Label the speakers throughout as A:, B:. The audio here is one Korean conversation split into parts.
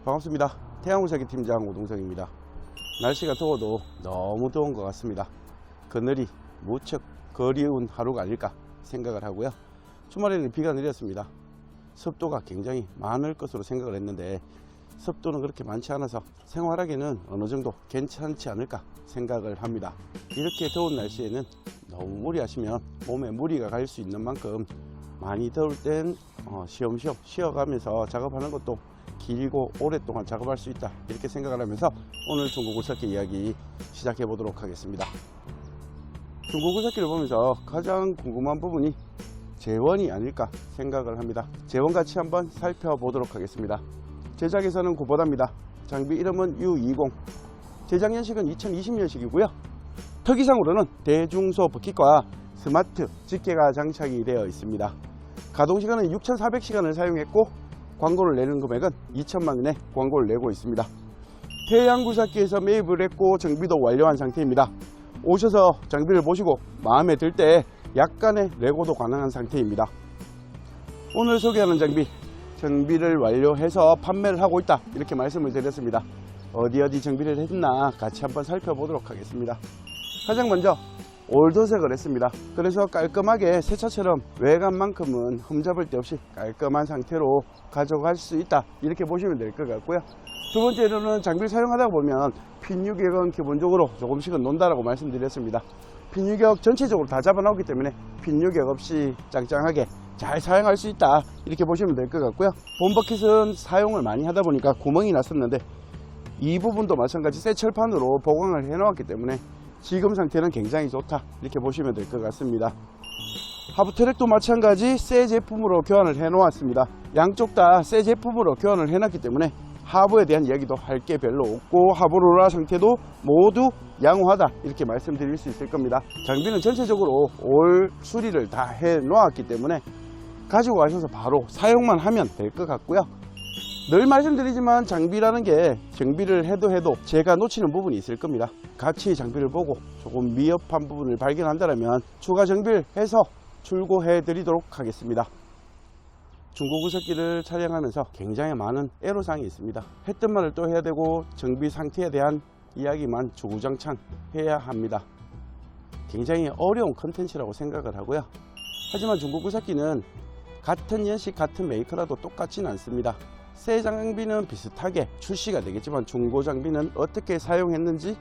A: 반갑습니다. 태양호세기 팀장 오동석입니다. 날씨가 더워도 너무 더운 것 같습니다. 그늘이 무척 거리운 하루가 아닐까 생각을 하고요. 주말에는 비가 내렸습니다. 습도가 굉장히 많을 것으로 생각을 했는데 습도는 그렇게 많지 않아서 생활하기는 어느 정도 괜찮지 않을까 생각을 합니다. 이렇게 더운 날씨에는 너무 무리하시면 몸에 무리가 갈 수 있는 만큼 많이 더울 땐 쉬엄쉬엄 쉬어가면서 작업하는 것도 길고 오랫동안 작업할 수 있다, 이렇게 생각을 하면서 오늘 중고구석기 이야기 시작해 보도록 하겠습니다. 중고구석기를 보면서 가장 궁금한 부분이 재원이 아닐까 생각을 합니다. 재원 같이 한번 살펴보도록 하겠습니다. 제작에서는 구보다입니다. 장비 이름은 U20, 제작 연식은 2020년식이고요. 특이사항으로는 대중소 버킷과 스마트 집게가 장착이 되어 있습니다. 가동시간은 6,400시간을 사용했고 광고를 내는 금액은 2천만 원에 광고를 내고 있습니다. 태양구석기에서 매입을 했고 정비도 완료한 상태입니다. 오셔서 장비를 보시고 마음에 들 때 약간의 레고도 가능한 상태입니다. 오늘 소개하는 장비, 정비를 완료해서 판매를 하고 있다, 이렇게 말씀을 드렸습니다. 어디 정비를 했나 같이 한번 살펴보도록 하겠습니다. 가장 먼저 올도색을 했습니다. 그래서 깔끔하게 새 차처럼 외관만큼은 흠잡을 데 없이 깔끔한 상태로 가져갈 수 있다, 이렇게 보시면 될 것 같고요. 두 번째로는 장비를 사용하다 보면 핀 유격은 기본적으로 조금씩은 논다라고 말씀드렸습니다. 핀 유격 전체적으로 다 잡아 나오기 때문에 핀 유격 없이 짱짱하게 잘 사용할 수 있다, 이렇게 보시면 될 것 같고요. 본버킷은 사용을 많이 하다 보니까 구멍이 났었는데 이 부분도 마찬가지 새 철판으로 보강을 해 놓았기 때문에 지금 상태는 굉장히 좋다, 이렇게 보시면 될 것 같습니다. 하부 트랙도 마찬가지 새 제품으로 교환을 해 놓았습니다. 양쪽 다 새 제품으로 교환을 해 놨기 때문에 하부에 대한 이야기도 할 게 별로 없고 하부 롤러 상태도 모두 양호하다, 이렇게 말씀드릴 수 있을 겁니다. 장비는 전체적으로 올 수리를 다 해 놓았기 때문에 가지고 가셔서 바로 사용만 하면 될 것 같고요. 늘 말씀드리지만 장비라는 게 정비를 해도 제가 놓치는 부분이 있을 겁니다. 같이 장비를 보고 조금 미흡한 부분을 발견한다면 추가 정비를 해서 출고해 드리도록 하겠습니다. 중고구석기를 촬영하면서 굉장히 많은 애로사항이 있습니다. 했던 말을 또 해야 되고 정비 상태에 대한 이야기만 주구장창 해야 합니다. 굉장히 어려운 컨텐츠라고 생각을 하고요. 하지만 중고구석기는 같은 연식 같은 메이커라도 똑같지는 않습니다. 새 장비는 비슷하게 출시가 되겠지만 중고 장비는 어떻게 사용했는지,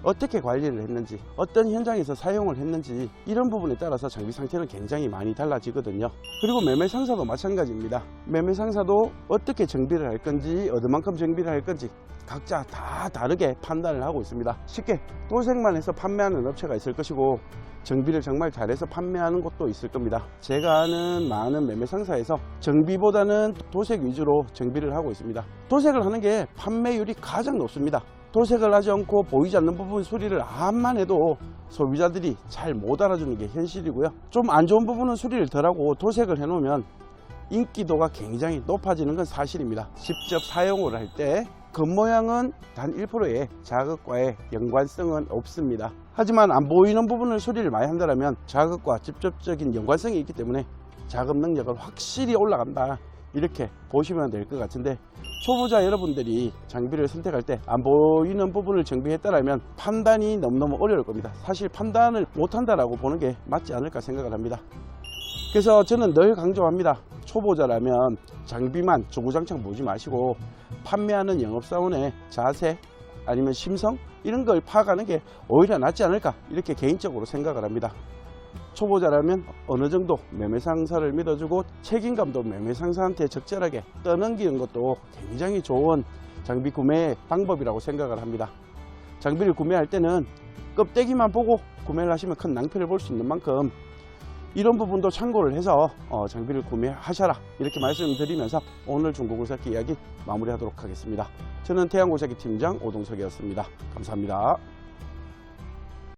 A: 어떻게 관리를 했는지, 어떤 현장에서 사용을 했는지, 이런 부분에 따라서 장비 상태는 굉장히 많이 달라지거든요. 그리고 매매 상사도 마찬가지입니다. 매매 상사도 어떻게 정비를 할 건지, 어디만큼 정비를 할 건지 각자 다 다르게 판단을 하고 있습니다. 쉽게 도색만 해서 판매하는 업체가 있을 것이고 정비를 정말 잘해서 판매하는 곳도 있을 겁니다. 제가 아는 많은 매매 상사에서 정비보다는 도색 위주로 정비를 하고 있습니다. 도색을 하는 게 판매율이 가장 높습니다. 도색을 하지 않고 보이지 않는 부분 수리를 암만 해도 소비자들이 잘 못 알아주는 게 현실이고요. 좀 안 좋은 부분은 수리를 덜하고 도색을 해 놓으면 인기도가 굉장히 높아지는 건 사실입니다. 직접 사용을 할 때 겉모양은 단 1%의 자극과의 연관성은 없습니다. 하지만 안 보이는 부분을 수리를 많이 한다면 자극과 직접적인 연관성이 있기 때문에 작업 능력은 확실히 올라간다, 이렇게 보시면 될 것 같은데, 초보자 여러분들이 장비를 선택할 때 안 보이는 부분을 정비했다면 판단이 너무너무 어려울 겁니다. 사실 판단을 못한다라고 보는 게 맞지 않을까 생각을 합니다. 그래서 저는 늘 강조합니다. 초보자라면 장비만 주구장창 보지 마시고 판매하는 영업사원의 자세 아니면 심성, 이런 걸 파악하는 게 오히려 낫지 않을까, 이렇게 개인적으로 생각을 합니다. 초보자라면 어느 정도 매매상사를 믿어주고 책임감도 매매상사한테 적절하게 떠넘기는 것도 굉장히 좋은 장비 구매 방법이라고 생각을 합니다. 장비를 구매할 때는 껍데기만 보고 구매를 하시면 큰 낭패를 볼 수 있는 만큼 이런 부분도 참고를 해서 장비를 구매하셔라, 이렇게 말씀드리면서 오늘 중고구석기 이야기 마무리하도록 하겠습니다. 저는 태양구석기 팀장 오동석이었습니다. 감사합니다.